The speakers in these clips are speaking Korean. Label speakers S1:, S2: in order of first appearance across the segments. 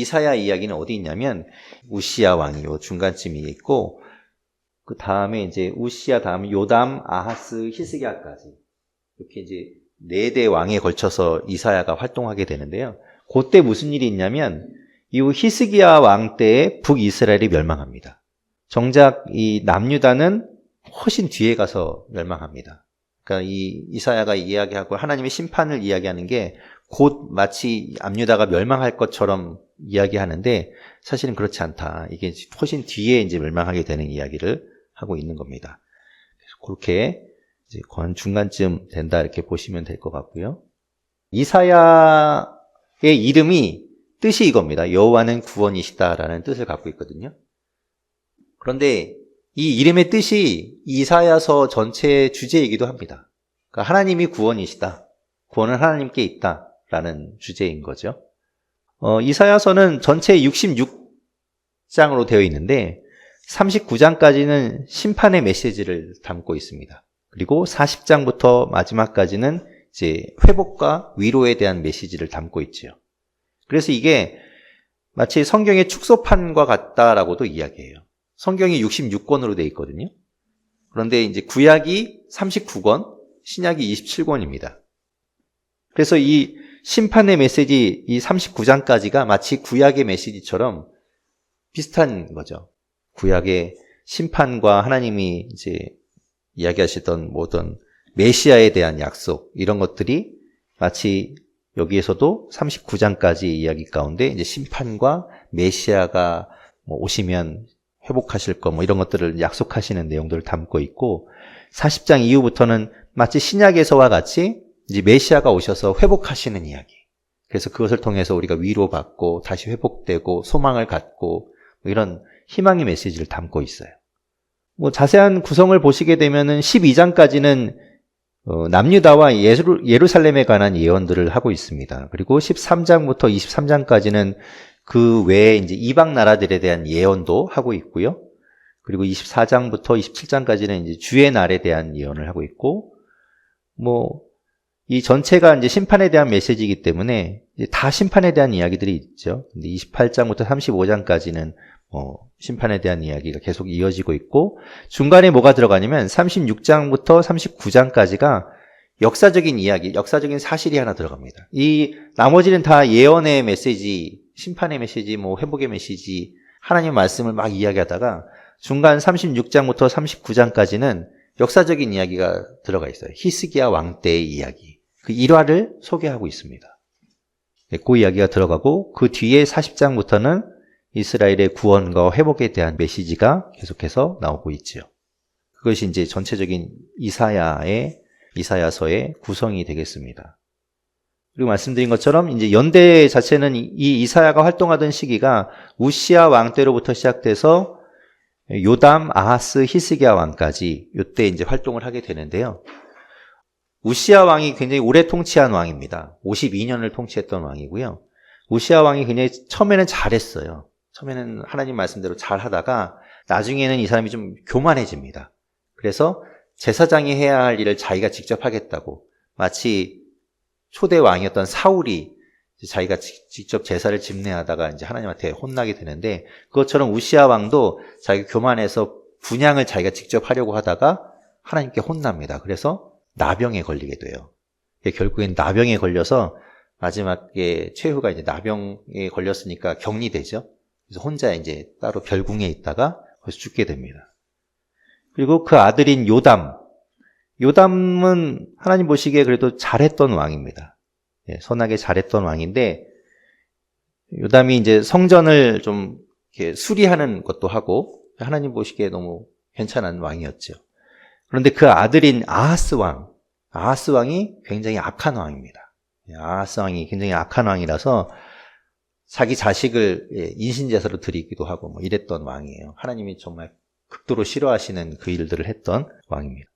S1: 이사야 이야기는 어디 있냐면 우시야 왕이 요 중간쯤에 있고 그 다음에 이제 우시야 다음에 요담, 아하스, 히스기야까지 이렇게 이제 4대 왕에 걸쳐서 이사야가 활동하게 되는데요. 그때 무슨 일이 있냐면 이 히스기야 왕 때에 북이스라엘이 멸망합니다. 정작 이 남유다는 훨씬 뒤에 가서 멸망합니다. 그러니까 이 이사야가 이야기하고 하나님의 심판을 이야기하는 게 곧 마치 남유다가 멸망할 것처럼 이야기하는데 사실은 그렇지 않다. 이게 훨씬 뒤에 이제 멸망하게 되는 이야기를 하고 있는 겁니다. 그래서 그렇게 이제 건 중간쯤 된다 이렇게 보시면 될 것 같고요. 이사야의 이름이 뜻이 이겁니다. 여호와는 구원이시다라는 뜻을 갖고 있거든요. 그런데 이 이름의 뜻이 이사야서 전체의 주제이기도 합니다. 그러니까 하나님이 구원이시다. 구원은 하나님께 있다라는 주제인 거죠. 이사야서는 전체 66장으로 되어 있는데 39장까지는 심판의 메시지를 담고 있습니다. 그리고 40장부터 마지막까지는 이제 회복과 위로에 대한 메시지를 담고 있죠. 그래서 이게 마치 성경의 축소판과 같다라고도 이야기해요. 성경이 66권으로 되어 있거든요. 그런데 이제 구약이 39권, 신약이 27권입니다. 그래서 이 심판의 메시지 이 39장까지가 마치 구약의 메시지처럼 비슷한 거죠. 구약의 심판과 하나님이 이제 이야기하시던 모든 메시아에 대한 약속 이런 것들이 마치 여기에서도 39장까지 이야기 가운데 이제 심판과 메시아가 오시면 회복하실 거 이런 것들을 약속하시는 내용들을 담고 있고 40장 이후부터는 마치 신약에서와 같이 이제 메시아가 오셔서 회복하시는 이야기. 그래서 그것을 통해서 우리가 위로받고 다시 회복되고 소망을 갖고 이런 희망의 메시지를 담고 있어요. 자세한 구성을 보시게 되면은 12장까지는 남유다와 예루살렘에 관한 예언들을 하고 있습니다. 그리고 13장부터 23장까지는 그 외에 이제 이방 나라들에 대한 예언도 하고 있고요. 그리고 24장부터 27장까지는 이제 주의 날에 대한 예언을 하고 있고, 이 전체가 이제 심판에 대한 메시지이기 때문에 이제 다 심판에 대한 이야기들이 있죠. 근데 28장부터 35장까지는 심판에 대한 이야기가 계속 이어지고 있고, 중간에 뭐가 들어가냐면 36장부터 39장까지가 역사적인 이야기, 역사적인 사실이 하나 들어갑니다. 이 나머지는 다 예언의 메시지, 심판의 메시지, 회복의 메시지, 하나님의 말씀을 막 이야기하다가 중간 36장부터 39장까지는 역사적인 이야기가 들어가 있어요. 히스기야 왕 때의 이야기. 그 일화를 소개하고 있습니다. 그 이야기가 들어가고 그 뒤에 40장부터는 이스라엘의 구원과 회복에 대한 메시지가 계속해서 나오고 있죠. 그것이 이제 전체적인 이사야서의 구성이 되겠습니다. 그리고 말씀드린 것처럼 이제 연대 자체는 이 이사야가 활동하던 시기가 우시야 왕 때로부터 시작돼서 요담, 아하스, 히스기야 왕까지 이때 이제 활동을 하게 되는데요. 우시야 왕이 굉장히 오래 통치한 왕입니다. 52년을 통치했던 왕이고요. 우시야 왕이 굉장히 처음에는 잘했어요. 처음에는 하나님 말씀대로 잘하다가 나중에는 이 사람이 좀 교만해집니다. 그래서 제사장이 해야 할 일을 자기가 직접 하겠다고, 마치 초대 왕이었던 사울이 자기가 직접 제사를 집례하다가 이제 하나님한테 혼나게 되는데, 그것처럼 우시야 왕도 자기가 교만해서 분향을 자기가 직접 하려고 하다가 하나님께 혼납니다. 그래서 나병에 걸리게 돼요. 결국엔 나병에 걸려서 마지막에 최후가 이제 나병에 걸렸으니까 격리되죠. 그래서 혼자 이제 따로 별궁에 있다가 거기서 죽게 됩니다. 그리고 그 아들인 요담은 하나님 보시기에 그래도 잘했던 왕입니다. 선하게 잘했던 왕인데, 요담이 이제 성전을 좀 이렇게 수리하는 것도 하고 하나님 보시기에 너무 괜찮은 왕이었죠. 그런데 그 아들인 아하스 왕이 굉장히 악한 왕입니다. 아하스 왕이 굉장히 악한 왕이라서 자기 자식을 인신제사로 드리기도 하고 이랬던 왕이에요. 하나님이 정말 극도로 싫어하시는 그 일들을 했던 왕입니다.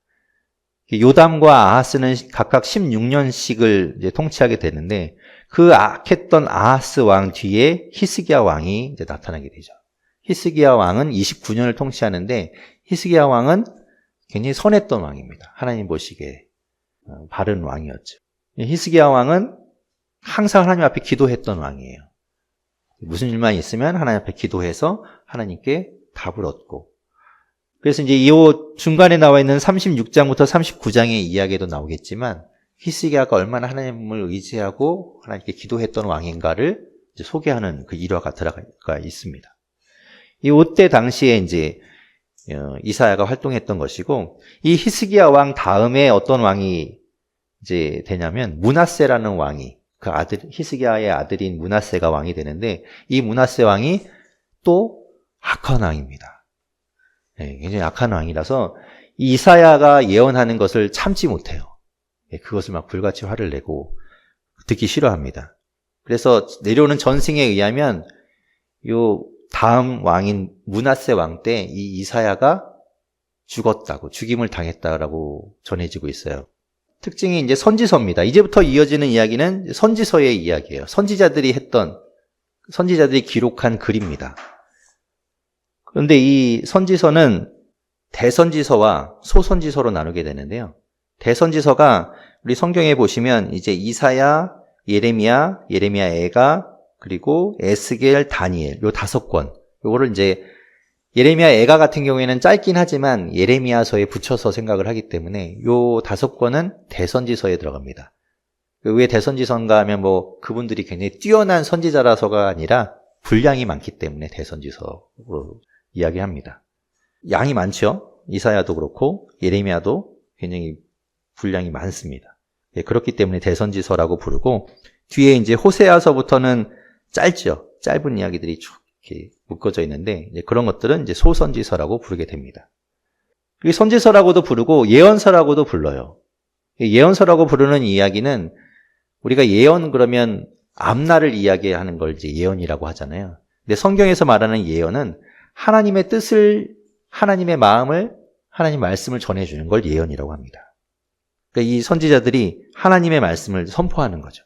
S1: 요담과 아하스는 각각 16년씩을 이제 통치하게 되는데, 그 악했던 아하스 왕 뒤에 히스기야 왕이 이제 나타나게 되죠. 히스기야 왕은 29년을 통치하는데, 히스기야 왕은 굉장히 선했던 왕입니다. 하나님 보시기에 바른 왕이었죠. 히스기야 왕은 항상 하나님 앞에 기도했던 왕이에요. 무슨 일만 있으면 하나님 앞에 기도해서 하나님께 답을 얻고. 그래서 이제 이 중간에 나와 있는 36장부터 39장의 이야기도 나오겠지만 히스기야가 얼마나 하나님을 의지하고 하나님께 기도했던 왕인가를 이제 소개하는 그 일화가 들어가 있습니다. 이때 당시에 이제 이사야가 활동했던 것이고, 이 히스기야 왕 다음에 어떤 왕이 이제 되냐면 므낫세라는 왕이, 그 아들, 히스기야의 아들인 므낫세가 왕이 되는데, 이 므낫세 왕이 또 악한 왕입니다. 네, 굉장히 악한 왕이라서 이사야가 예언하는 것을 참지 못해요. 네, 그것을 막 불같이 화를 내고 듣기 싫어합니다. 그래서 내려오는 전승에 의하면 요 다음 왕인 므낫세 왕 때 이 이사야가 죽었다고, 죽임을 당했다라고 전해지고 있어요. 특징이 이제 선지서입니다. 이제부터 이어지는 이야기는 선지서의 이야기예요. 선지자들이 기록한 글입니다. 그런데 이 선지서는 대선지서와 소선지서로 나누게 되는데요. 대선지서가 우리 성경에 보시면 이제 이사야, 예레미야 애가, 그리고 에스겔, 다니엘, 요 5권. 요거를 이제 예레미야 애가 같은 경우에는 짧긴 하지만 예레미야서에 붙여서 생각을 하기 때문에 요 5권은 대선지서에 들어갑니다. 왜 대선지서인가 하면 뭐 그분들이 굉장히 뛰어난 선지자라서가 아니라 분량이 많기 때문에 대선지서로 이야기합니다. 양이 많죠. 이사야도 그렇고 예레미야도 굉장히 분량이 많습니다. 그렇기 때문에 대선지서라고 부르고, 뒤에 이제 호세아서부터는 짧죠. 짧은 이야기들이 쭉 이렇게 묶어져 있는데, 이제 그런 것들은 이제 소선지서라고 부르게 됩니다. 선지서라고도 부르고 예언서라고도 불러요. 예언서라고 부르는 이야기는 우리가 예언 그러면 앞날을 이야기하는 걸 이제 예언이라고 하잖아요. 근데 성경에서 말하는 예언은 하나님의 뜻을, 하나님의 마음을, 하나님 말씀을 전해주는 걸 예언이라고 합니다. 그러니까 이 선지자들이 하나님의 말씀을 선포하는 거죠.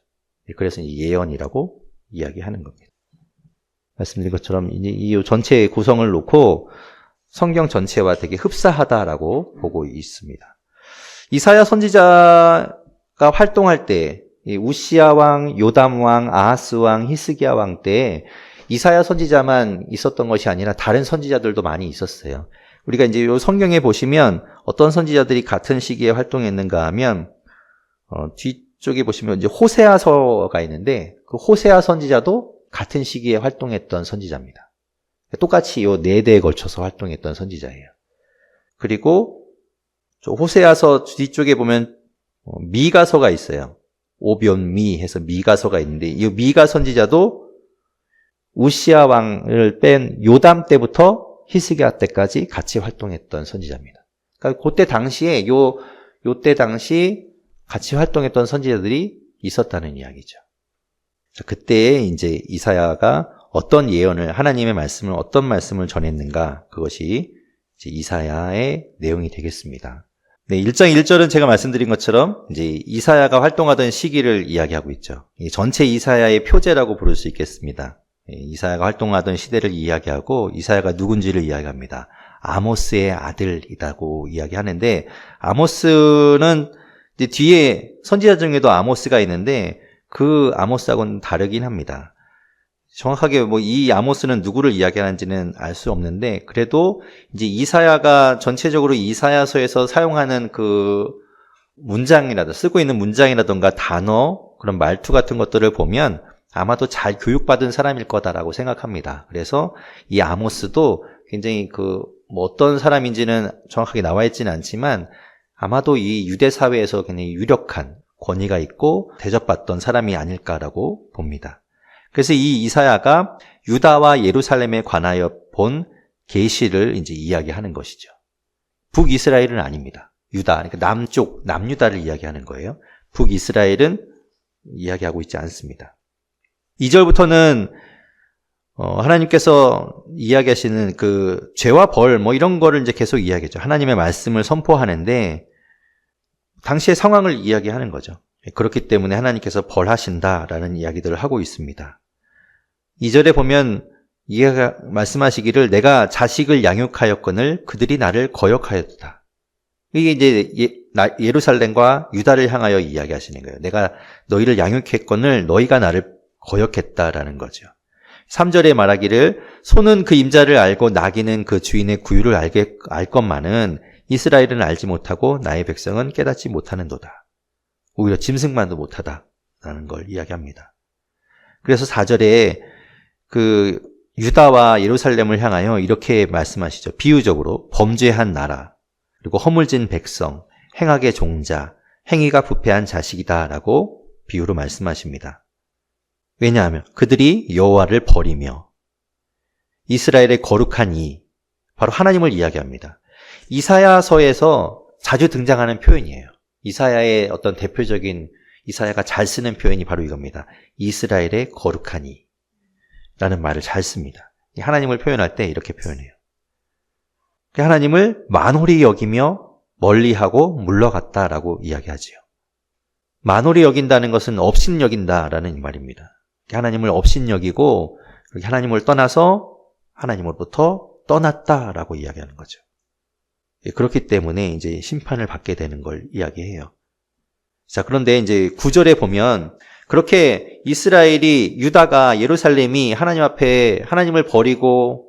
S1: 그래서 예언이라고 이야기하는 겁니다. 말씀드린 것처럼 이 전체의 구성을 놓고 성경 전체와 되게 흡사하다라고 보고 있습니다. 이사야 선지자가 활동할 때 우시야 왕, 요담 왕, 아하스 왕, 히스기야 왕 때 이사야 선지자만 있었던 것이 아니라 다른 선지자들도 많이 있었어요. 우리가 이제 요 성경에 보시면 어떤 선지자들이 같은 시기에 활동했는가 하면 뒤쪽에 보시면 이제 호세아서가 있는데 그 호세아 선지자도 같은 시기에 활동했던 선지자입니다. 똑같이 요 4대에 걸쳐서 활동했던 선지자예요. 그리고 호세아서 뒤쪽에 보면 미가서가 있어요. 오변미 해서 미가서가 있는데 이 미가 선지자도 우시야 왕을 뺀 요담 때부터 히스기야 때까지 같이 활동했던 선지자입니다. 그러니까 그때 당시에 요때 당시 같이 활동했던 선지자들이 있었다는 이야기죠. 그때에 이제 이사야가 어떤 예언을, 하나님의 말씀을, 어떤 말씀을 전했는가, 그것이 이제 이사야의 내용이 되겠습니다. 네, 1장 1절은 제가 말씀드린 것처럼 이제 이사야가 활동하던 시기를 이야기하고 있죠. 전체 이사야의 표제라고 부를 수 있겠습니다. 이사야가 활동하던 시대를 이야기하고 이사야가 누군지를 이야기합니다. 아모스의 아들이라고 이야기하는데, 아모스는 이제 뒤에 선지자 중에도 아모스가 있는데 그 아모스하고는 다르긴 합니다. 정확하게 뭐 이 아모스는 누구를 이야기하는지는 알 수 없는데, 그래도 이제 이사야가 전체적으로 이사야서에서 사용하는 그 문장이라든가 쓰고 있는 문장이라든가 단어, 그런 말투 같은 것들을 보면 아마도 잘 교육받은 사람일 거다라고 생각합니다. 그래서 이 아모스도 굉장히 뭐 어떤 사람인지는 정확하게 나와 있지는 않지만 아마도 이 유대 사회에서 굉장히 유력한 권위가 있고 대접받던 사람이 아닐까라고 봅니다. 그래서 이 이사야가 유다와 예루살렘에 관하여 본 계시를 이제 이야기하는 것이죠. 북이스라엘은 아닙니다. 유다, 그러니까 남쪽, 남유다를 이야기하는 거예요. 북이스라엘은 이야기하고 있지 않습니다. 2절부터는 하나님께서 이야기하시는 그 죄와 벌 뭐 이런 거를 이제 계속 이야기하죠. 하나님의 말씀을 선포하는데 당시의 상황을 이야기하는 거죠. 그렇기 때문에 하나님께서 벌하신다라는 이야기들을 하고 있습니다. 2절에 보면 이가 말씀하시기를 내가 자식을 양육하였거늘 그들이 나를 거역하였다. 이게 이제 예루살렘과 유다를 향하여 이야기하시는 거예요. 내가 너희를 양육했거늘 너희가 나를 거역했다라는 거죠. 3절에 말하기를 소는 그 임자를 알고 나귀는 그 주인의 구유를 알 것만은 이스라엘은 알지 못하고 나의 백성은 깨닫지 못하는도다. 오히려 짐승만도 못하다라는 걸 이야기합니다. 그래서 4절에 그 유다와 예루살렘을 향하여 이렇게 말씀하시죠. 비유적으로 범죄한 나라, 그리고 허물진 백성, 행악의 종자, 행위가 부패한 자식이다 라고 비유로 말씀하십니다. 왜냐하면 그들이 여호와를 버리며 이스라엘의 거룩한 이, 바로 하나님을 이야기합니다. 이사야서에서 자주 등장하는 표현이에요. 이사야의 어떤 대표적인, 이사야가 잘 쓰는 표현이 바로 이겁니다. 이스라엘의 거룩한 이 라는 말을 잘 씁니다. 하나님을 표현할 때 이렇게 표현해요. 하나님을 만홀히 여기며 멀리하고 물러갔다라고 이야기하지요. 만홀히 여긴다는 것은 업신여긴다라는 말입니다. 하나님을 업신여기고 하나님을 떠나서 하나님으로부터 떠났다라고 이야기하는 거죠. 그렇기 때문에 이제 심판을 받게 되는 걸 이야기해요. 자, 그런데 이제 9절에 보면 그렇게 이스라엘이, 유다가, 예루살렘이 하나님 앞에 하나님을 버리고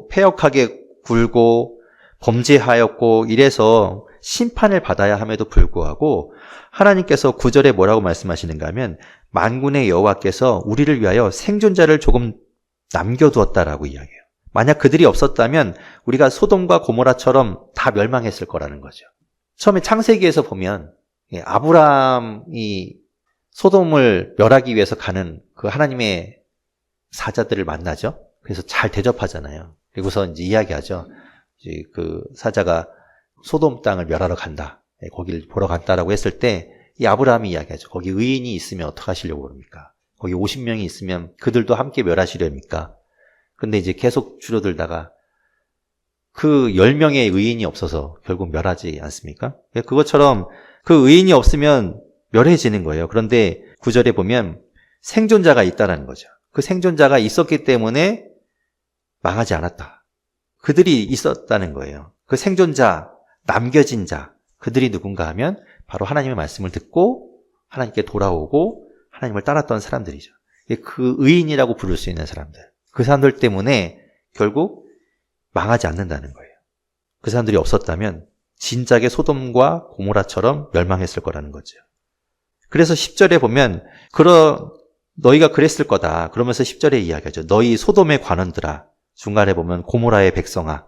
S1: 패역하게 굴고 범죄하였고 이래서 심판을 받아야 함에도 불구하고 하나님께서 9절에 뭐라고 말씀하시는가 하면 만군의 여호와께서 우리를 위하여 생존자를 조금 남겨두었다라고 이야기해요. 만약 그들이 없었다면 우리가 소돔과 고모라처럼 다 멸망했을 거라는 거죠. 처음에 창세기에서 보면 아브라함이 소돔을 멸하기 위해서 가는 그 하나님의 사자들을 만나죠. 그래서 잘 대접하잖아요. 그리고서 이제 이야기하죠. 이제 그 사자가 소돔 땅을 멸하러 간다. 거기를 보러 간다라고 했을 때 이 아브라함이 이야기하죠. 거기 의인이 있으면 어떻게 하시려고 그럽니까? 거기 50명이 있으면 그들도 함께 멸하시렵니까? 근데 이제 계속 줄어들다가 그 10명의 의인이 없어서 결국 멸하지 않습니까? 그것처럼 그 의인이 없으면 멸해지는 거예요. 그런데 9절에 보면 생존자가 있다는 거죠. 그 생존자가 있었기 때문에 망하지 않았다. 그들이 있었다는 거예요. 그 생존자, 남겨진 자, 그들이 누군가 하면 바로 하나님의 말씀을 듣고 하나님께 돌아오고 하나님을 따랐던 사람들이죠. 그 의인이라고 부를 수 있는 사람들. 그 사람들 때문에 결국 망하지 않는다는 거예요. 그 사람들이 없었다면 진작에 소돔과 고모라처럼 멸망했을 거라는 거죠. 그래서 10절에 보면 너희가 그랬을 거다. 그러면서 10절에 이야기하죠. 너희 소돔의 관원들아. 중간에 보면 고모라의 백성아.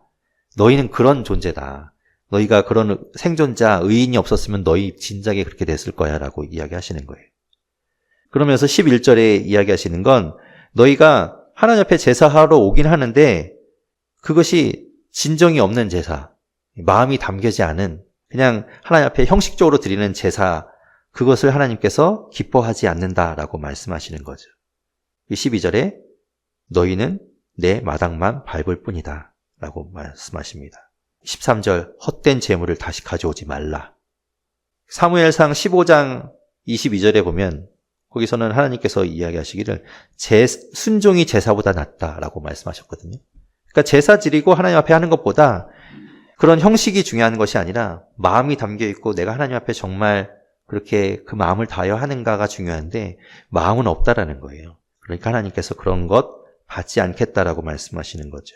S1: 너희는 그런 존재다. 너희가 그런 생존자, 의인이 없었으면 너희 진작에 그렇게 됐을 거야 라고 이야기하시는 거예요. 그러면서 11절에 이야기하시는 건 너희가 하나님 앞에 제사하러 오긴 하는데 그것이 진정이 없는 제사, 마음이 담겨지 않은 그냥 하나님 앞에 형식적으로 드리는 제사, 그것을 하나님께서 기뻐하지 않는다라고 말씀하시는 거죠. 12절에 너희는 내 마당만 밟을 뿐이다 라고 말씀하십니다. 13절 헛된 재물을 다시 가져오지 말라. 사무엘상 15장 22절에 보면 거기서는 하나님께서 이야기하시기를 순종이 제사보다 낫다라고 말씀하셨거든요. 그러니까 제사 드리고 하나님 앞에 하는 것보다 그런 형식이 중요한 것이 아니라 마음이 담겨있고 내가 하나님 앞에 정말 그렇게 그 마음을 다하여 하는가가 중요한데 마음은 없다라는 거예요. 그러니까 하나님께서 그런 것 받지 않겠다라고 말씀하시는 거죠.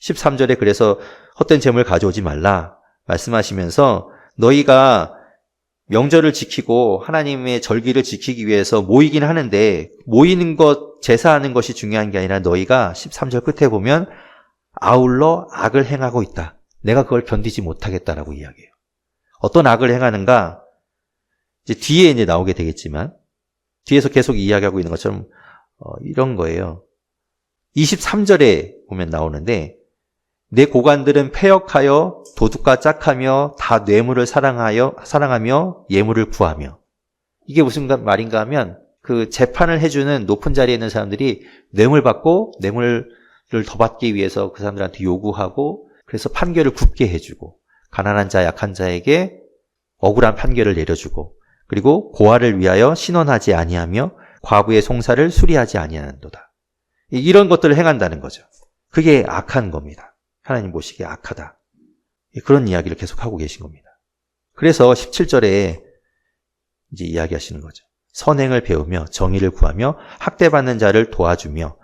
S1: 13절에 그래서 헛된 재물 가져오지 말라 말씀하시면서 너희가 명절을 지키고 하나님의 절기를 지키기 위해서 모이긴 하는데 모이는 것, 제사하는 것이 중요한 게 아니라 너희가 13절 끝에 보면 아울러 악을 행하고 있다. 내가 그걸 견디지 못하겠다라고 이야기해요. 어떤 악을 행하는가? 이제 뒤에 이제 나오게 되겠지만 뒤에서 계속 이야기하고 있는 것처럼 이런 거예요. 23절에 보면 나오는데 내 고관들은 패역하여 도둑과 짝하며 다 뇌물을 사랑하며 예물을 구하며. 이게 무슨 말인가 하면 그 재판을 해주는 높은 자리에 있는 사람들이 뇌물 받고 뇌물을 더 받기 위해서 그 사람들한테 요구하고 그래서 판결을 굽게 해주고 가난한 자 약한 자에게 억울한 판결을 내려주고 그리고 고아를 위하여 신원하지 아니하며 과부의 송사를 수리하지 아니하는도다. 이런 것들을 행한다는 거죠. 그게 악한 겁니다. 하나님 보시기에 악하다. 그런 이야기를 계속 하고 계신 겁니다. 그래서 17절에 이제 이야기하시는 거죠. 선행을 배우며 정의를 구하며 학대받는 자를 도와주며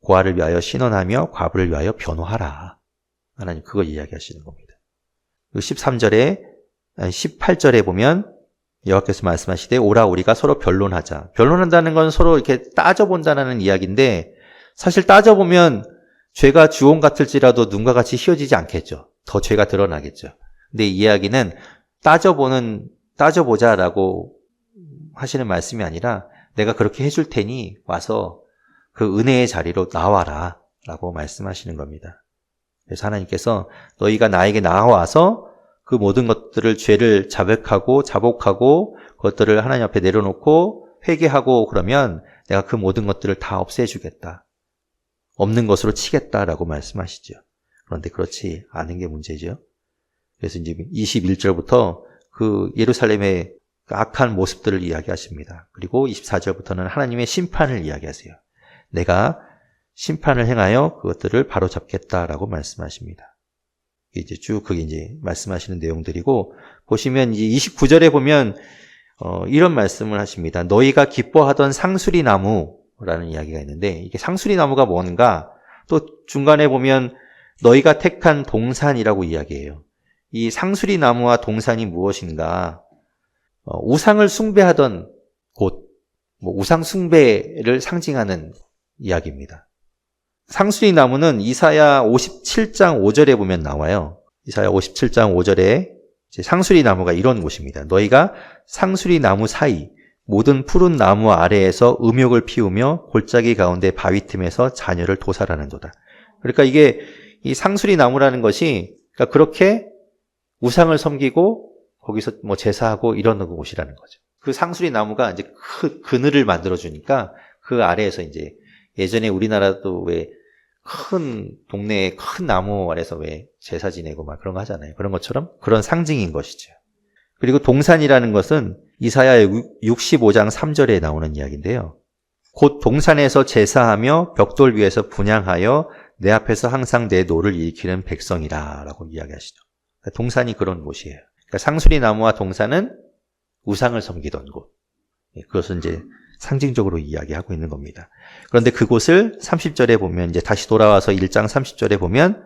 S1: 고아를 위하여 신원하며 과부를 위하여 변호하라. 하나님 그걸 이야기하시는 겁니다. 13절에 18절에 보면 여호와께서 말씀하시되 오라 우리가 서로 변론하자. 변론한다는 건 서로 이렇게 따져본다는 이야기인데 사실 따져보면 죄가 주홍 같을지라도 눈과 같이 희어지지 않겠죠. 더 죄가 드러나겠죠. 근데 이 이야기는 따져보자라고 하시는 말씀이 아니라 내가 그렇게 해줄 테니 와서 그 은혜의 자리로 나와라 라고 말씀하시는 겁니다. 그래서 하나님께서 너희가 나에게 나와서 그 모든 것들을 죄를 자복하고 그것들을 하나님 앞에 내려놓고 회개하고 그러면 내가 그 모든 것들을 다 없애주겠다. 없는 것으로 치겠다라고 말씀하시죠. 그런데 그렇지 않은 게 문제죠. 그래서 이제 21절부터 그 예루살렘의 악한 모습들을 이야기하십니다. 그리고 24절부터는 하나님의 심판을 이야기하세요. 내가 심판을 행하여 그것들을 바로잡겠다라고 말씀하십니다. 이제 쭉 그게 이제 말씀하시는 내용들이고 보시면 이제 29절에 보면 이런 말씀을 하십니다. 너희가 기뻐하던 상수리 나무라는 이야기가 있는데 이게 상수리 나무가 뭔가 또 중간에 보면 너희가 택한 동산이라고 이야기해요. 이 상수리 나무와 동산이 무엇인가? 우상을 숭배하던 곳, 우상 숭배를 상징하는 이야기입니다. 상수리 나무는 이사야 57장 5절에 보면 나와요. 이사야 57장 5절에 상수리 나무가 이런 곳입니다. 너희가 상수리 나무 사이 모든 푸른 나무 아래에서 음욕을 피우며 골짜기 가운데 바위 틈에서 자녀를 도살하는도다. 그러니까 이게 이 상수리 나무라는 것이 그러니까 그렇게 우상을 섬기고 거기서 제사하고 이런 곳이라는 거죠. 그 상수리 나무가 이제 그늘을 만들어 주니까 그 아래에서 이제 예전에 우리나라도 왜 큰 동네에 큰 나무 아래서 왜 제사 지내고 막 그런 거 하잖아요. 그런 것처럼 그런 상징인 것이죠. 그리고 동산이라는 것은 이사야 65장 3절에 나오는 이야기인데요. 곧 동산에서 제사하며 벽돌 위에서 분향하여 내 앞에서 항상 내 노를 일으키는 백성이라 라고 이야기하시죠. 동산이 그런 곳이에요. 그러니까 상수리 나무와 동산은 우상을 섬기던 곳. 그것은 이제 상징적으로 이야기하고 있는 겁니다. 그런데 그곳을 30절에 보면 이제 다시 돌아와서 1장 30절에 보면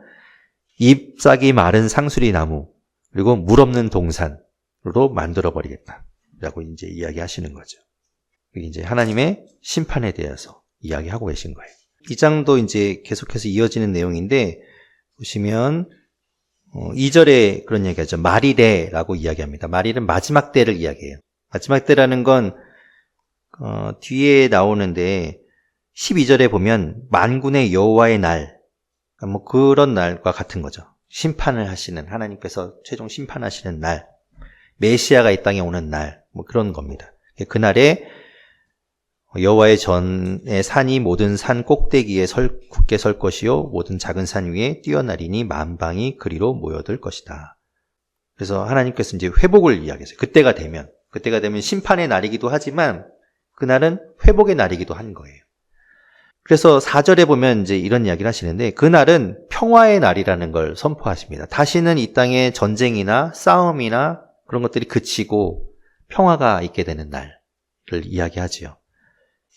S1: 잎사귀 마른 상수리 나무 그리고 물 없는 동산으로 만들어 버리겠다라고 이제 이야기하시는 거죠. 이제 하나님의 심판에 대해서 이야기하고 계신 거예요. 이 장도 이제 계속해서 이어지는 내용인데 보시면 2절에 그런 얘기하죠. 말이래라고 이야기합니다. 말일은 마지막 때를 이야기해요. 마지막 때라는 건 뒤에 나오는데 12절에 보면 만군의 여호와의 날, 그런 날과 같은 거죠. 심판을 하시는 하나님께서 최종 심판하시는 날, 메시아가 이 땅에 오는 날, 그런 겁니다. 그날에 여호와의 전에 산이 모든 산 꼭대기에 굳게 설 것이요 모든 작은 산 위에 뛰어나리니 만방이 그리로 모여들 것이다. 그래서 하나님께서 이제 회복을 이야기했어요. 그때가 되면 심판의 날이기도 하지만 그날은 회복의 날이기도 한 거예요. 그래서 4절에 보면 이제 이런 이야기를 하시는데 그날은 평화의 날이라는 걸 선포하십니다. 다시는 이 땅에 전쟁이나 싸움이나 그런 것들이 그치고 평화가 있게 되는 날을 이야기하지요.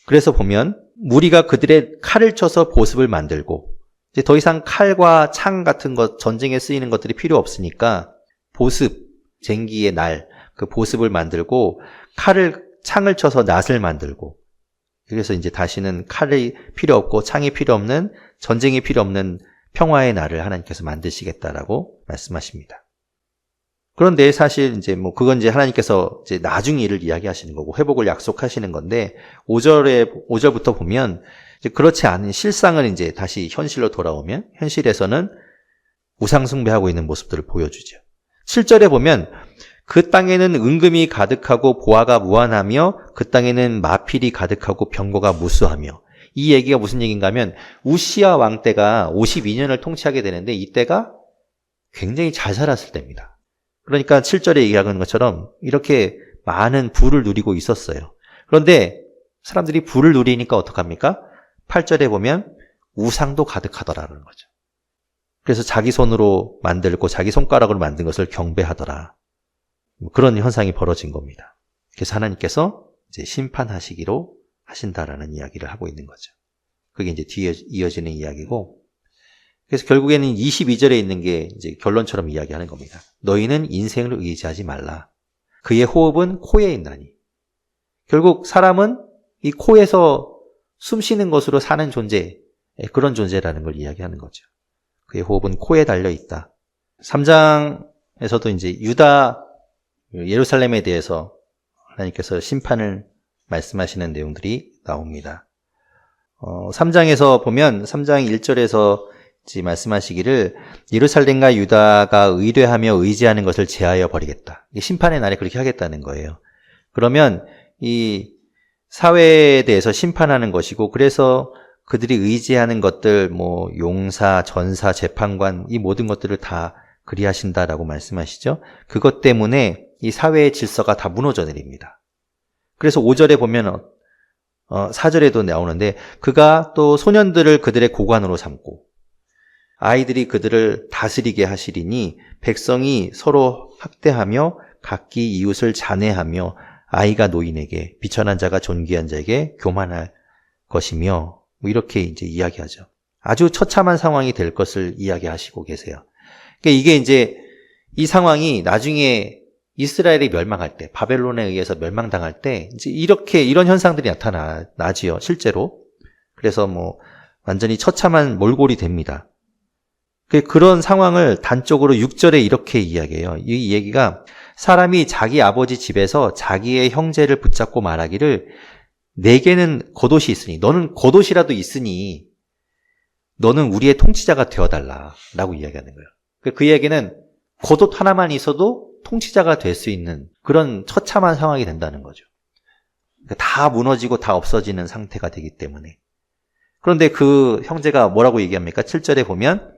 S1: 그래서 보면 무리가 그들의 칼을 쳐서 보습을 만들고 이제 더 이상 칼과 창 같은 것 전쟁에 쓰이는 것들이 필요 없으니까 보습, 쟁기의 날, 그 보습을 만들고 창을 쳐서 낫을 만들고 그래서 이제 다시는 칼이 필요 없고 창이 필요 없는 전쟁이 필요 없는 평화의 날을 하나님께서 만드시겠다라고 말씀하십니다. 그런데 사실 이제 그건 이제 하나님께서 이제 나중 일을 이야기하시는 거고 회복을 약속하시는 건데 5절부터 보면 이제 그렇지 않은 실상은 이제 다시 현실로 돌아오면 현실에서는 우상 숭배하고 있는 모습들을 보여주죠. 7절에 보면 그 땅에는 은금이 가득하고 보화가 무한하며 그 땅에는 마필이 가득하고 병거가 무수하며 이 얘기가 무슨 얘기인가 하면 우시야 왕 때가 52년을 통치하게 되는데 이때가 굉장히 잘 살았을 때입니다. 그러니까 7절에 얘기하는 것처럼 이렇게 많은 부를 누리고 있었어요. 그런데 사람들이 부를 누리니까 어떡합니까? 8절에 보면 우상도 가득하더라는 거죠. 그래서 자기 손으로 만들고 자기 손가락으로 만든 것을 경배하더라. 그런 현상이 벌어진 겁니다. 그래서 하나님께서 이제 심판하시기로 하신다라는 이야기를 하고 있는 거죠. 그게 이제 뒤에 이어지는 이야기고, 그래서 결국에는 22절에 있는 게 이제 결론처럼 이야기하는 겁니다. 너희는 인생을 의지하지 말라. 그의 호흡은 코에 있나니. 결국 사람은 이 코에서 숨 쉬는 것으로 사는 존재, 그런 존재라는 걸 이야기하는 거죠. 그의 호흡은 코에 달려 있다. 3장에서도 이제 유다, 예루살렘에 대해서 하나님께서 심판을 말씀하시는 내용들이 나옵니다. 3장에서 보면 3장 1절에서 말씀하시기를 예루살렘과 유다가 의뢰하며 의지하는 것을 제하여 버리겠다. 심판의 날에 그렇게 하겠다는 거예요. 그러면 이 사회에 대해서 심판하는 것이고, 그래서 그들이 의지하는 것들, 뭐 용사, 전사, 재판관, 이 모든 것들을 다 그리하신다라고 말씀하시죠. 그것 때문에 이 사회의 질서가 다 무너져 내립니다. 그래서 5절에 보면 4절에도 나오는데, 그가 또 소년들을 그들의 고관으로 삼고 아이들이 그들을 다스리게 하시리니 백성이 서로 학대하며 각기 이웃을 잔해하며 아이가 노인에게, 비천한 자가 존귀한 자에게 교만할 것이며, 뭐 이렇게 이제 이야기하죠. 아주 처참한 상황이 될 것을 이야기하시고 계세요. 그러니까 이게 이제 이 상황이 나중에 이스라엘이 멸망할 때, 바벨론에 의해서 멸망당할 때 이제 이런 현상들이 나지요, 실제로. 그래서 뭐 완전히 처참한 몰골이 됩니다. 그런 상황을 단적으로 6절에 이렇게 이야기해요. 이 얘기가, 사람이 자기 아버지 집에서 자기의 형제를 붙잡고 말하기를 내게는 겉옷이 있으니, 너는 겉옷이라도 있으니 너는 우리의 통치자가 되어달라 라고 이야기하는 거예요. 그 얘기는 겉옷 하나만 있어도 통치자가 될 수 있는 그런 처참한 상황이 된다는 거죠. 다 무너지고 다 없어지는 상태가 되기 때문에. 그런데 그 형제가 뭐라고 얘기합니까? 7절에 보면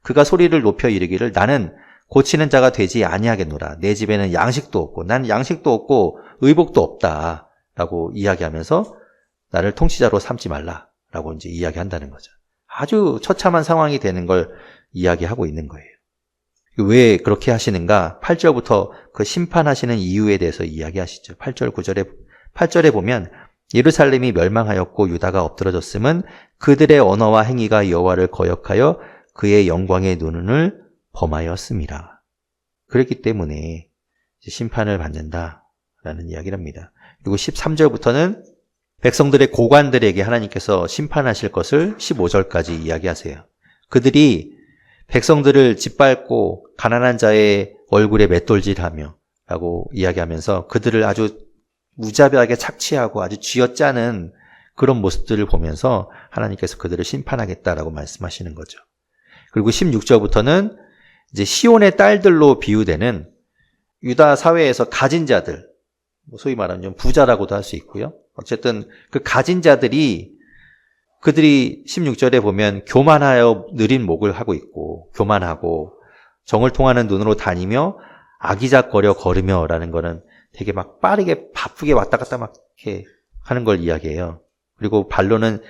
S1: 그가 소리를 높여 이르기를 나는 고치는 자가 되지 아니하겠노라. 내 집에는 양식도 없고, 난 양식도 없고 의복도 없다 라고 이야기하면서 나를 통치자로 삼지 말라 라고 이제 이야기한다는 거죠. 아주 처참한 상황이 되는 걸 이야기하고 있는 거예요. 왜 그렇게 하시는가? 8절부터 그 심판하시는 이유에 대해서 이야기하시죠. 8절, 9절에, 8절에 보면 예루살렘이 멸망하였고 유다가 엎드러졌음은 그들의 언어와 행위가 여호와를 거역하여 그의 영광의 눈을 범하였습니다. 그렇기 때문에 심판을 받는다라는 이야기를 합니다. 그리고 13절부터는 백성들의 고관들에게 하나님께서 심판하실 것을 15절까지 이야기하세요. 그들이 백성들을 짓밟고 가난한 자의 얼굴에 맷돌질하며 라고 이야기하면서 그들을 아주 무자비하게 착취하고 아주 쥐어짜는 그런 모습들을 보면서 하나님께서 그들을 심판하겠다라고 말씀하시는 거죠. 그리고 16절부터는 이제 시온의 딸들로 비유되는 유다 사회에서 가진 자들, 소위 말하면 좀 부자라고도 할 수 있고요. 어쨌든 그 가진 자들이, 그들이 16절에 보면 교만하여 느린 목을 하고 있고, 교만하고 정을 통하는 눈으로 다니며 아기작거려 걸으며 라는 거는 되게 막 빠르게 바쁘게 왔다 갔다 막 이렇게 하는 걸 이야기해요. 그리고 발로는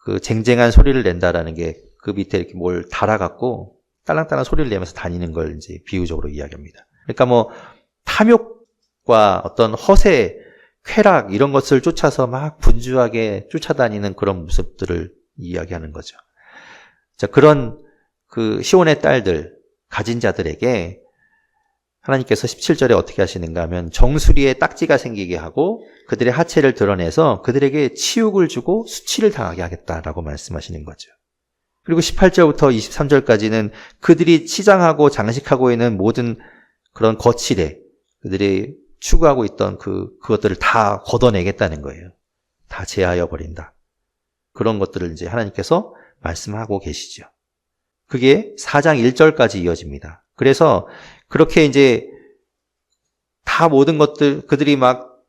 S1: 그 쟁쟁한 소리를 낸다라는 게 그 밑에 이렇게 뭘 달아갖고 딸랑딸랑 소리를 내면서 다니는 걸 이제 비유적으로 이야기합니다. 그러니까 뭐 탐욕과 어떤 허세, 쾌락 이런 것을 쫓아서 막 분주하게 쫓아다니는 그런 모습들을 이야기하는 거죠. 자, 그런 그 시온의 딸들, 가진 자들에게 하나님께서 17절에 어떻게 하시는가 하면 정수리에 딱지가 생기게 하고 그들의 하체를 드러내서 그들에게 치욕을 주고 수치를 당하게 하겠다라고 말씀하시는 거죠. 그리고 18절부터 23절까지는 그들이 치장하고 장식하고 있는 모든 그런 거칠에 그들이 추구하고 있던 그것들을 다 걷어내겠다는 거예요. 다 제하여 버린다. 그런 것들을 이제 하나님께서 말씀하고 계시죠. 그게 4장 1절까지 이어집니다. 그래서 그렇게 이제 다 모든 것들, 그들이 막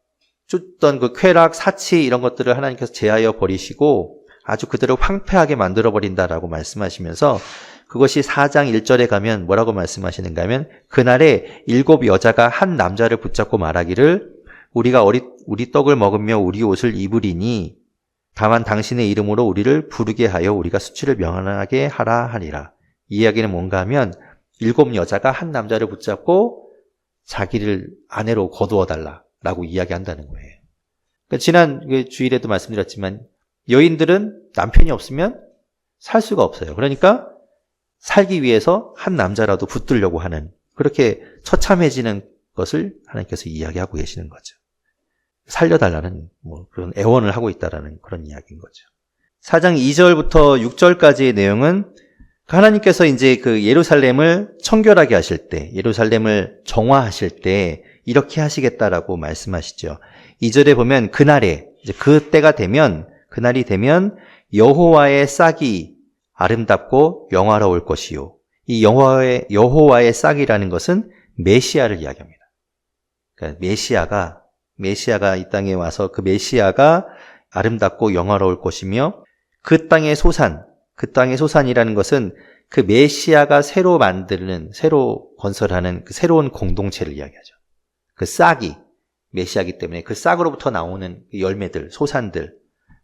S1: 쫓던 그 쾌락, 사치 이런 것들을 하나님께서 제하여 버리시고 아주 그들을 황폐하게 만들어버린다라고 말씀하시면서 그것이 4장 1절에 가면 뭐라고 말씀하시는가 하면 그날에 7 여자가 한 남자를 붙잡고 말하기를 우리가 우리 떡을 먹으며 우리 옷을 입으리니 다만 당신의 이름으로 우리를 부르게 하여 우리가 수치를 명하게 하라 하니라. 이 이야기는 뭔가 하면 7 여자가 한 남자를 붙잡고 자기를 아내로 거두어 달라라고 이야기한다는 거예요. 그러니까 지난 주일에도 말씀드렸지만 여인들은 남편이 없으면 살 수가 없어요. 그러니까 살기 위해서 한 남자라도 붙들려고 하는, 그렇게 처참해지는 것을 하나님께서 이야기하고 계시는 거죠. 살려달라는 그런 애원을 하고 있다라는 그런 이야기인 거죠. 4장 2절부터 6절까지의 내용은 하나님께서 이제 그 예루살렘을 청결하게 하실 때, 예루살렘을 정화하실 때 이렇게 하시겠다라고 말씀하시죠. 2절에 보면 그날에, 이제 그때가 되면, 그날이 되면 여호와의 싹이 아름답고 영화로울 것이요. 이 여호와의 싹이라는 것은 메시아를 이야기합니다. 그러니까 메시아가 이 땅에 와서 그 메시아가 아름답고 영화로울 것이며, 그 땅의 소산이라는 것은 그 메시아가 새로 만드는, 새로 건설하는 그 새로운 공동체를 이야기하죠. 그 싹이 메시아이기 때문에 그 싹으로부터 나오는 열매들, 소산들,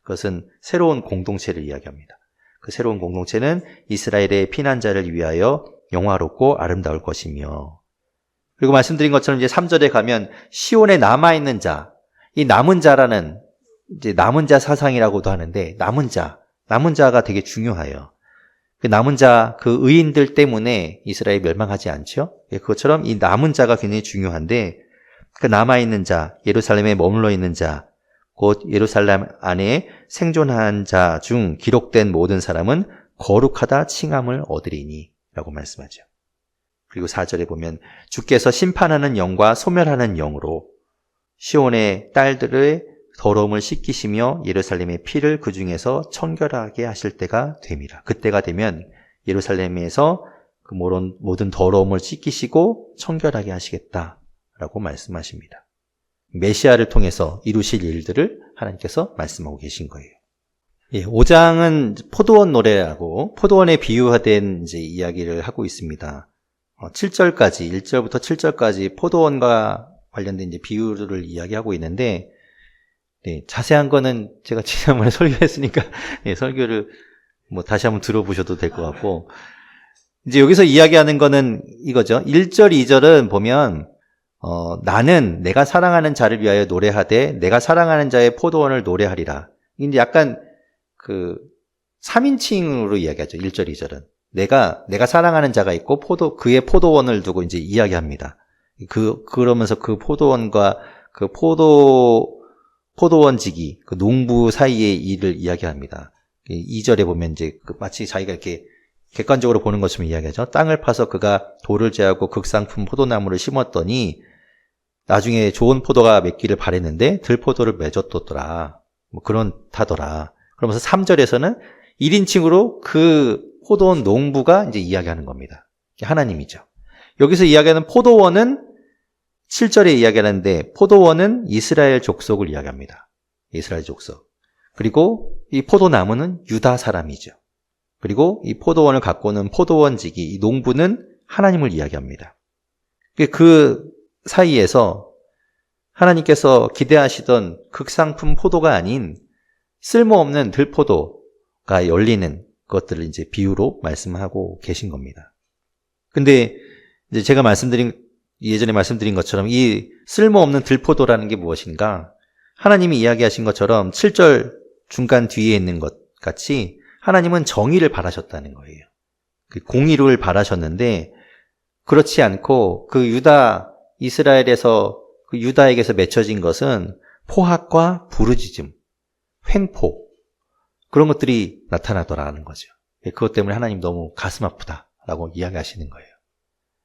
S1: 그것은 새로운 공동체를 이야기합니다. 그 새로운 공동체는 이스라엘의 피난자를 위하여 영화롭고 아름다울 것이며, 그리고 말씀드린 것처럼 이제 3절에 가면 시온에 남아있는 자, 이 남은 자라는 이제 남은 자 사상이라고도 하는데, 남은 자가 되게 중요해요. 그 남은 자, 그 의인들 때문에 이스라엘이 멸망하지 않죠? 그것처럼 이 남은 자가 굉장히 중요한데, 그 남아있는 자, 예루살렘에 머물러 있는 자, 곧 예루살렘 안에 생존한 자 중 기록된 모든 사람은 거룩하다 칭함을 얻으리니 라고 말씀하죠. 그리고 4절에 보면 주께서 심판하는 영과 소멸하는 영으로 시온의 딸들의 더러움을 씻기시며 예루살렘의 피를 그 중에서 청결하게 하실 때가 됨이라. 그때가 되면 예루살렘에서 그 모든 더러움을 씻기시고 청결하게 하시겠다라고 말씀하십니다. 메시아를 통해서 이루실 일들을 하나님께서 말씀하고 계신 거예요. 5장은 포도원 노래라고 포도원에 비유화된 이제 이야기를 하고 있습니다. 7절까지, 1절부터 7절까지 포도원과 관련된 이제 비유를 이야기하고 있는데, 자세한 거는 제가 지난번에 설교했으니까, 설교를 다시 한번 들어보셔도 될 것 같고, 이제 여기서 이야기하는 거는 이거죠. 1절, 2절은 보면, 나는 내가 사랑하는 자를 위하여 노래하되 내가 사랑하는 자의 포도원을 노래하리라. 이제 약간 그 3인칭으로 이야기하죠. 1절, 2절은. 내가 사랑하는 자가 있고 그의 포도원을 두고 이제 이야기합니다. 그러면서 그 포도원과 그 포도원지기, 그 농부 사이의 일을 이야기합니다. 2절에 보면 이제 마치 자기가 이렇게 객관적으로 보는 것처럼 이야기하죠. 땅을 파서 그가 돌을 제하고 극상품 포도나무를 심었더니 나중에 좋은 포도가 맺기를 바랬는데 들포도를 맺었더라. 그렇다더라. 그러면서 3절에서는 1인칭으로 그 포도원 농부가 이제 이야기하는 겁니다. 하나님이죠. 여기서 이야기하는 포도원은 7절에 이야기하는데 포도원은 이스라엘 족속을 이야기합니다. 이스라엘 족속. 그리고 이 포도나무는 유다 사람이죠. 그리고 이 포도원을 가꾸는 포도원지기, 이 농부는 하나님을 이야기합니다. 그 사이에서 하나님께서 기대하시던 극상품 포도가 아닌 쓸모없는 들포도가 열리는 것들을 이제 비유로 말씀하고 계신 겁니다. 근데 이제 제가 예전에 말씀드린 것처럼 이 쓸모없는 들포도라는 게 무엇인가? 하나님이 이야기하신 것처럼 7절 중간 뒤에 있는 것 같이 하나님은 정의를 바라셨다는 거예요. 공의를 바라셨는데 그렇지 않고 이스라엘에서 그 유다에게서 맺혀진 것은 포악과 부르짖음, 횡포 그런 것들이 나타나더라는 거죠. 그것 때문에 하나님 너무 가슴 아프다라고 이야기하시는 거예요.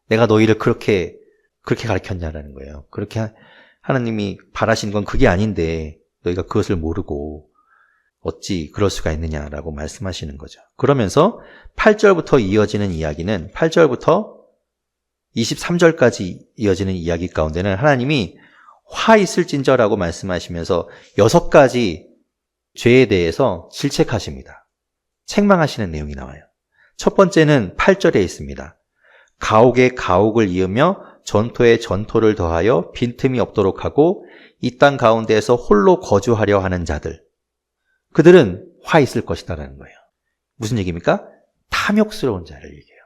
S1: 내가 너희를 그렇게 가르쳤냐라는 거예요. 그렇게 하나님이 바라시는 건 그게 아닌데 너희가 그것을 모르고 어찌 그럴 수가 있느냐라고 말씀하시는 거죠. 그러면서 8절부터 이어지는 이야기는 8절부터 23절까지 이어지는 이야기 가운데는 하나님이 화 있을진저라고 말씀하시면서 6가지 죄에 대해서 질책하십니다. 책망하시는 내용이 나와요. 첫 번째는 8절에 있습니다. 가옥에 가옥을 이으며 전토에 전토를 더하여 빈틈이 없도록 하고 이 땅 가운데에서 홀로 거주하려 하는 자들. 그들은 화 있을 것이다라는 거예요. 무슨 얘기입니까? 탐욕스러운 자를 얘기해요.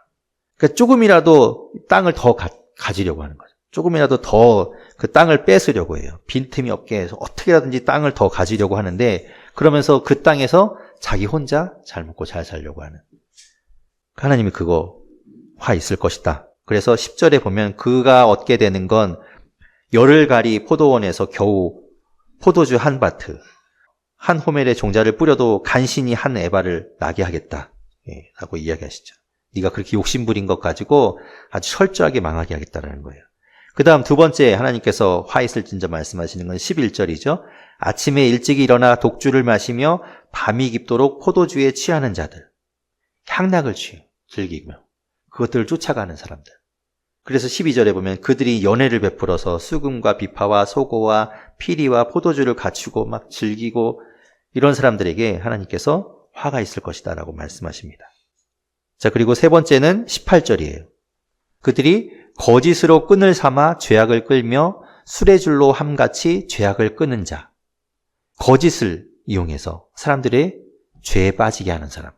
S1: 그러니까 조금이라도 땅을 더 가지려고 하는 거죠. 조금이라도 더 그 땅을 뺏으려고 해요. 빈틈이 없게 해서 어떻게라든지 땅을 더 가지려고 하는데 그러면서 그 땅에서 자기 혼자 잘 먹고 잘 살려고 하는. 하나님이 그거 화 있을 것이다. 그래서 10절에 보면 그가 얻게 되는 건 열흘가리 포도원에서 겨우 포도주 한 바트, 한 호멜의 종자를 뿌려도 간신히 한 에바를 나게 하겠다. 라고 이야기하시죠. 네가 그렇게 욕심부린 것 가지고 아주 철저하게 망하게 하겠다라는 거예요. 그 다음 두 번째 하나님께서 화 있을진저 말씀하시는 건 11절이죠. 아침에 일찍 일어나 독주를 마시며 밤이 깊도록 포도주에 취하는 자들, 향락을 즐기며 그것들을 쫓아가는 사람들. 그래서 12절에 보면 그들이 연회를 베풀어서 수금과 비파와 소고와 피리와 포도주를 갖추고 막 즐기고 이런 사람들에게 하나님께서 화가 있을 것이다 라고 말씀하십니다. 자, 그리고 세 번째는 18절이에요. 그들이 거짓으로 끈을 삼아 죄악을 끌며 수레줄로 함같이 죄악을 끄는 자. 거짓을 이용해서 사람들의 죄에 빠지게 하는 사람.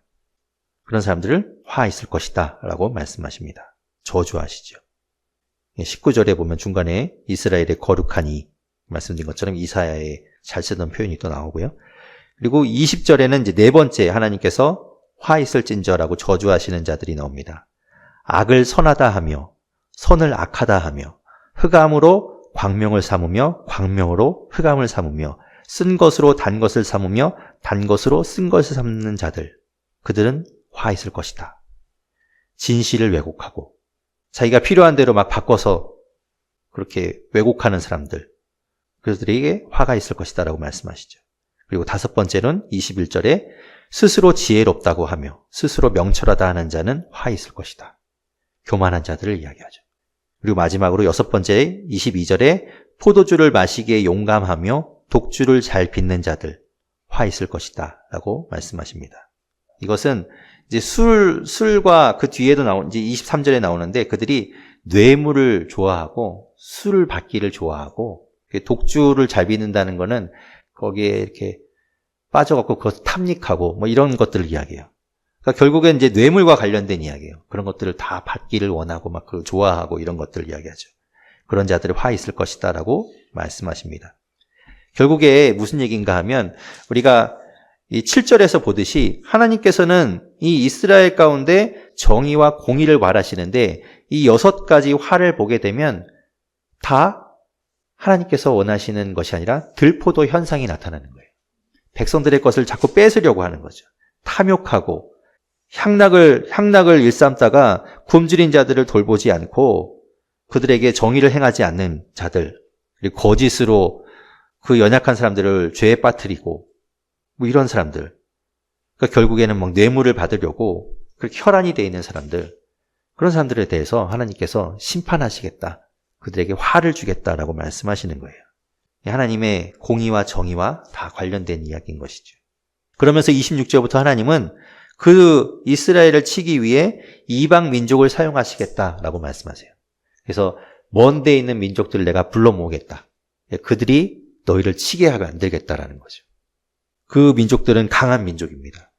S1: 그런 사람들을 화 있을 것이다 라고 말씀하십니다. 저주하시죠. 19절에 보면 중간에 이스라엘의 거룩하니 말씀드린 것처럼 이사야의 잘 쓰던 표현이 또 나오고요. 그리고 20절에는 이제 네 번째 하나님께서 화 있을진저라고 저주하시는 자들이 나옵니다. 악을 선하다 하며 선을 악하다 하며 흑암으로 광명을 삼으며 광명으로 흑암을 삼으며 쓴 것으로 단 것을 삼으며 단 것으로 쓴 것을 삼는 자들. 그들은 화 있을 것이다. 진실을 왜곡하고 자기가 필요한 대로 막 바꿔서 그렇게 왜곡하는 사람들. 그들에게 화가 있을 것이다 라고 말씀하시죠. 그리고 다섯 번째는 21절에 스스로 지혜롭다고 하며 스스로 명철하다 하는 자는 화 있을 것이다. 교만한 자들을 이야기하죠. 그리고 마지막으로 여섯 번째 22절에 포도주를 마시기에 용감하며 독주를 잘 빚는 자들 화 있을 것이다 라고 말씀하십니다. 이것은 이제 술과 그 뒤에도 이제 23절에 나오는데 그들이 뇌물을 좋아하고 술을 받기를 좋아하고 독주를 잘 빚는다는 거는 거기에 이렇게 빠져갖고 그것 탐닉하고 뭐 이런 것들을 이야기해요. 그러니까 결국엔 이제 뇌물과 관련된 이야기예요. 그런 것들을 다 받기를 원하고 막 그걸 좋아하고 이런 것들을 이야기하죠. 그런 자들이 화 있을 것이다 라고 말씀하십니다. 결국에 무슨 얘기인가 하면 우리가 이 7절에서 보듯이 하나님께서는 이 이스라엘 가운데 정의와 공의를 말하시는데 이 6가지 화를 보게 되면 다 하나님께서 원하시는 것이 아니라 들포도 현상이 나타나는 거예요. 백성들의 것을 자꾸 뺏으려고 하는 거죠. 탐욕하고 향락을 일삼다가 굶주린 자들을 돌보지 않고 그들에게 정의를 행하지 않는 자들, 그리고 거짓으로 그 연약한 사람들을 죄에 빠뜨리고 뭐 이런 사람들. 그러니까 결국에는 막 뇌물을 받으려고 그렇게 혈안이 되어 있는 사람들, 그런 사람들에 대해서 하나님께서 심판하시겠다. 그들에게 화를 주겠다라고 말씀하시는 거예요. 하나님의 공의와 정의와 다 관련된 이야기인 것이죠. 그러면서 26절부터 하나님은 그 이스라엘을 치기 위해 이방 민족을 사용하시겠다라고 말씀하세요. 그래서 먼 데에 있는 민족들을 내가 불러 모으겠다. 그들이 너희를 치게 하게 만들겠다라는 거죠. 그 민족들은 강한 민족입니다.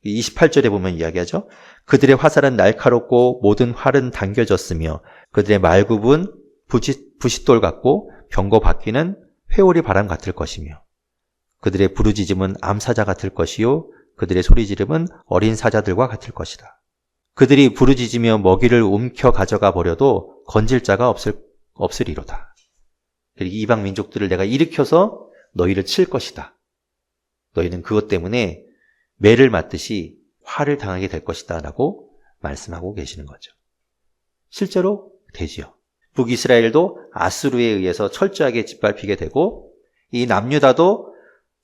S1: 28절에 보면 이야기하죠. 그들의 화살은 날카롭고 모든 활은 당겨졌으며 그들의 말굽은 부싯돌 같고 병거 바퀴는 회오리 바람 같을 것이며 그들의 부르짖음은 암사자 같을 것이요 그들의 소리지름은 어린 사자들과 같을 것이다. 그들이 부르짖으며 먹이를 움켜 가져가 버려도 건질 자가 없으리로다. 그리고 이방 민족들을 내가 일으켜서 너희를 칠 것이다. 너희는 그것 때문에 매를 맞듯이 화를 당하게 될 것이다 라고 말씀하고 계시는 거죠. 실제로 되지요. 북이스라엘도 아수르에 의해서 철저하게 짓밟히게 되고 이 남유다도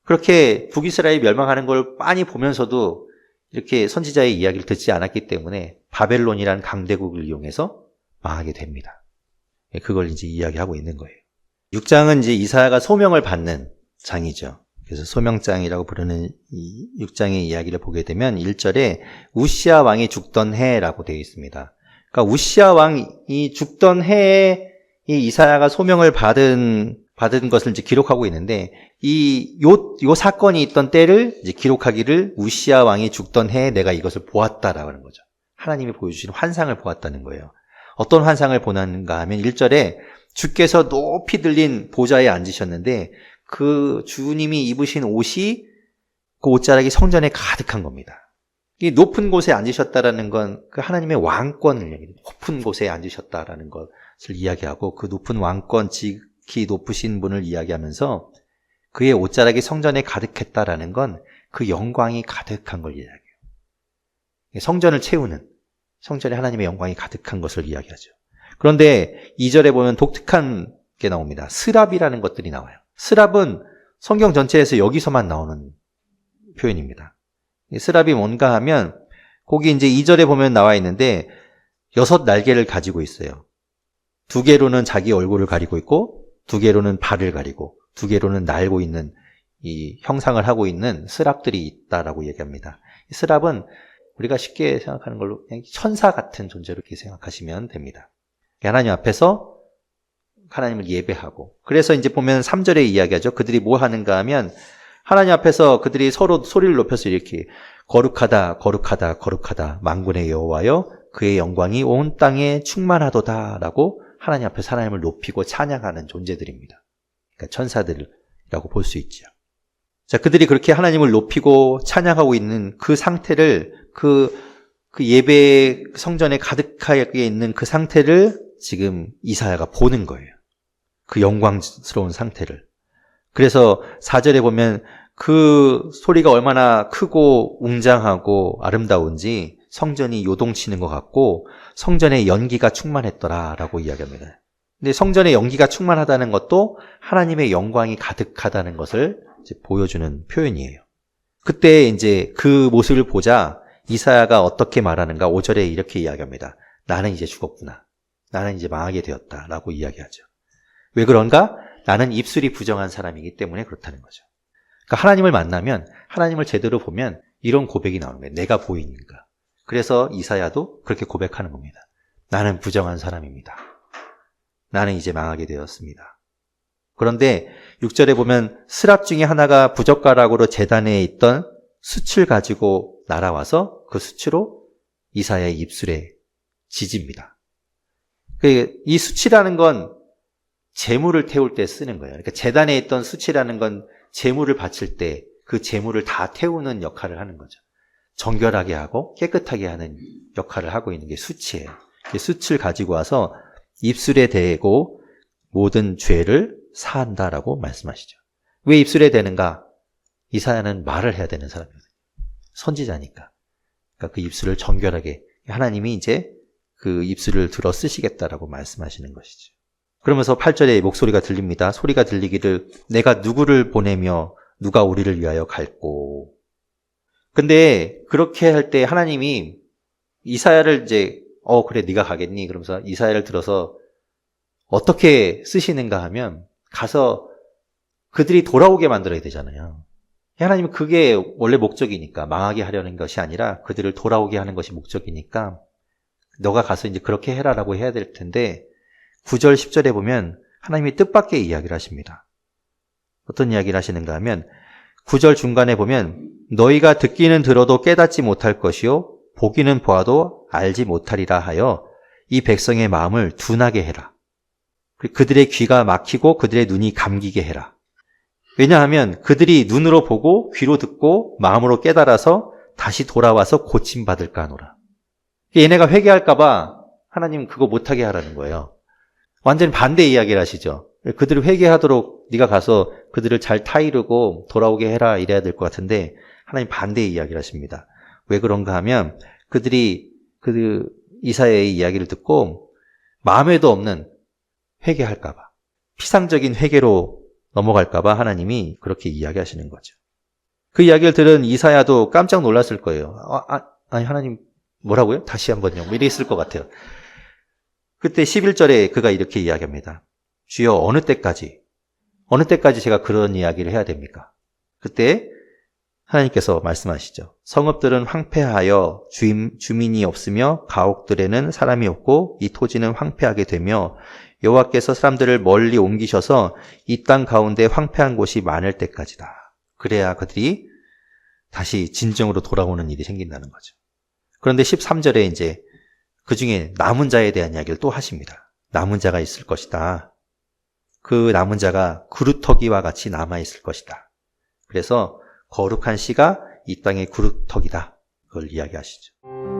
S1: 그렇게 북이스라엘이 멸망하는 걸 빤히 보면서도 이렇게 선지자의 이야기를 듣지 않았기 때문에 바벨론이라는 강대국을 이용해서 망하게 됩니다. 그걸 이제 이야기하고 있는 거예요. 6장은 이제 이사야가 소명을 받는 장이죠. 그래서 소명장이라고 부르는 이 6장의 이야기를 보게 되면 1절에 우시야 왕이 죽던 해라고 되어 있습니다. 그러니까 우시야 왕이 죽던 해에 이 이사야가 소명을 받은 것을 이제 기록하고 있는데 요 사건이 있던 때를 이제 기록하기를 우시야 왕이 죽던 해에 내가 이것을 보았다라고 하는 거죠. 하나님이 보여주신 환상을 보았다는 거예요. 어떤 환상을 보았는가 하면 1절에 주께서 높이 들린 보좌에 앉으셨는데 그 주님이 입으신 옷이 그 옷자락이 성전에 가득한 겁니다. 이 높은 곳에 앉으셨다라는 건 그 하나님의 왕권을 얘기해요. 높은 곳에 앉으셨다라는 것을 이야기하고 그 높은 왕권, 지극히 높으신 분을 이야기하면서 그의 옷자락이 성전에 가득했다라는 건 그 영광이 가득한 걸 이야기해요. 성전을 채우는, 성전에 하나님의 영광이 가득한 것을 이야기하죠. 그런데 2절에 보면 독특한 게 나옵니다. 스랍이라는 것들이 나와요. 스랍은 성경 전체에서 여기서만 나오는 표현입니다. 스랍이 뭔가 하면 거기 이제 2절에 보면 나와 있는데 6날개를 가지고 있어요. 2개로는 자기 얼굴을 가리고 있고 2개로는 발을 가리고 2개로는 날고 있는 이 형상을 하고 있는 스랍들이 있다라고 얘기합니다. 이 스랍은 우리가 쉽게 생각하는 걸로 그냥 천사 같은 존재로 이렇게 생각하시면 됩니다. 하나님 앞에서 하나님을 예배하고, 그래서 이제 보면 3절에 이야기하죠. 그들이 뭐 하는가 하면 하나님 앞에서 그들이 서로 소리를 높여서 이렇게 거룩하다 거룩하다 거룩하다 만군의 여호와여 그의 영광이 온 땅에 충만하도다라고 하나님 앞에서 하나님을 높이고 찬양하는 존재들입니다. 그러니까 천사들이라고 볼 수 있죠. 자, 그들이 그렇게 하나님을 높이고 찬양하고 있는 그 상태를 그 예배 성전에 가득하게 있는 그 상태를 지금 이사야가 보는 거예요. 그 영광스러운 상태를. 그래서 4절에 보면 그 소리가 얼마나 크고 웅장하고 아름다운지 성전이 요동치는 것 같고 성전에 연기가 충만했더라라고 이야기합니다. 근데 성전에 연기가 충만하다는 것도 하나님의 영광이 가득하다는 것을 이제 보여주는 표현이에요. 그때 이제 그 모습을 보자 이사야가 어떻게 말하는가 5절에 이렇게 이야기합니다. 나는 이제 죽었구나. 나는 이제 망하게 되었다 라고 이야기하죠. 왜 그런가? 나는 입술이 부정한 사람이기 때문에 그렇다는 거죠. 그러니까 하나님을 만나면 하나님을 제대로 보면 이런 고백이 나오는 거예요. 내가 보이는가. 그래서 이사야도 그렇게 고백하는 겁니다. 나는 부정한 사람입니다. 나는 이제 망하게 되었습니다. 그런데 6절에 보면 스랍 중에 하나가 부젓가락으로 제단에 있던 숯을 가지고 날아와서 그 숯으로 이사야의 입술에 지집니다. 이 숯이라는 건 제물을 태울 때 쓰는 거예요. 그러니까 제단에 있던 숯이라는 건 제물을 바칠 때 그 제물을 다 태우는 역할을 하는 거죠. 정결하게 하고 깨끗하게 하는 역할을 하고 있는 게 숯이에요. 숯을 가지고 와서 입술에 대고 모든 죄를 사한다라고 말씀하시죠. 왜 입술에 대는가? 이사야는 말을 해야 되는 사람이거든요. 선지자니까. 그러니까 그 입술을 정결하게 하나님이 이제 그 입술을 들어 쓰시겠다라고 말씀하시는 것이죠. 그러면서 8절에 목소리가 들립니다. 소리가 들리기를 내가 누구를 보내며 누가 우리를 위하여 갈꼬. 근데 그렇게 할 때 하나님이 이사야를 이제 그래 네가 가겠니? 그러면서 이사야를 들어서 어떻게 쓰시는가 하면 가서 그들이 돌아오게 만들어야 되잖아요. 하나님은 그게 원래 목적이니까 망하게 하려는 것이 아니라 그들을 돌아오게 하는 것이 목적이니까 너가 가서 이제 그렇게 해라라고 해야 될 텐데 9절 10절에 보면 하나님이 뜻밖의 이야기를 하십니다. 어떤 이야기를 하시는가 하면 9절 중간에 보면 너희가 듣기는 들어도 깨닫지 못할 것이요 보기는 보아도 알지 못하리라 하여 이 백성의 마음을 둔하게 해라. 그들의 귀가 막히고 그들의 눈이 감기게 해라. 왜냐하면 그들이 눈으로 보고 귀로 듣고 마음으로 깨달아서 다시 돌아와서 고침받을까 하노라. 얘네가 회개할까 봐 하나님은 그거 못하게 하라는 거예요. 완전히 반대 이야기를 하시죠. 그들을 회개하도록 네가 가서 그들을 잘 타이르고 돌아오게 해라 이래야 될 것 같은데 하나님 반대 이야기를 하십니다. 왜 그런가 하면 그들이 그 이사야의 이야기를 듣고 마음에도 없는 회개할까 봐 피상적인 회개로 넘어갈까 봐 하나님이 그렇게 이야기하시는 거죠. 그 이야기를 들은 이사야도 깜짝 놀랐을 거예요. 아니 하나님 뭐라고요? 다시 한번요. 이랬을 것 같아요. 그때 11절에 그가 이렇게 이야기합니다. 주여 어느 때까지 제가 그런 이야기를 해야 됩니까? 그때 하나님께서 말씀하시죠. 성읍들은 황폐하여 주민이 없으며 가옥들에는 사람이 없고 이 토지는 황폐하게 되며 여호와께서 사람들을 멀리 옮기셔서 이 땅 가운데 황폐한 곳이 많을 때까지다. 그래야 그들이 다시 진정으로 돌아오는 일이 생긴다는 거죠. 그런데 13절에 이제 그 중에 남은 자에 대한 이야기를 또 하십니다. 남은 자가 있을 것이다. 그 남은 자가 그루터기와 같이 남아있을 것이다. 그래서 거룩한 씨가 이 땅의 구루터기다. 그걸 이야기하시죠.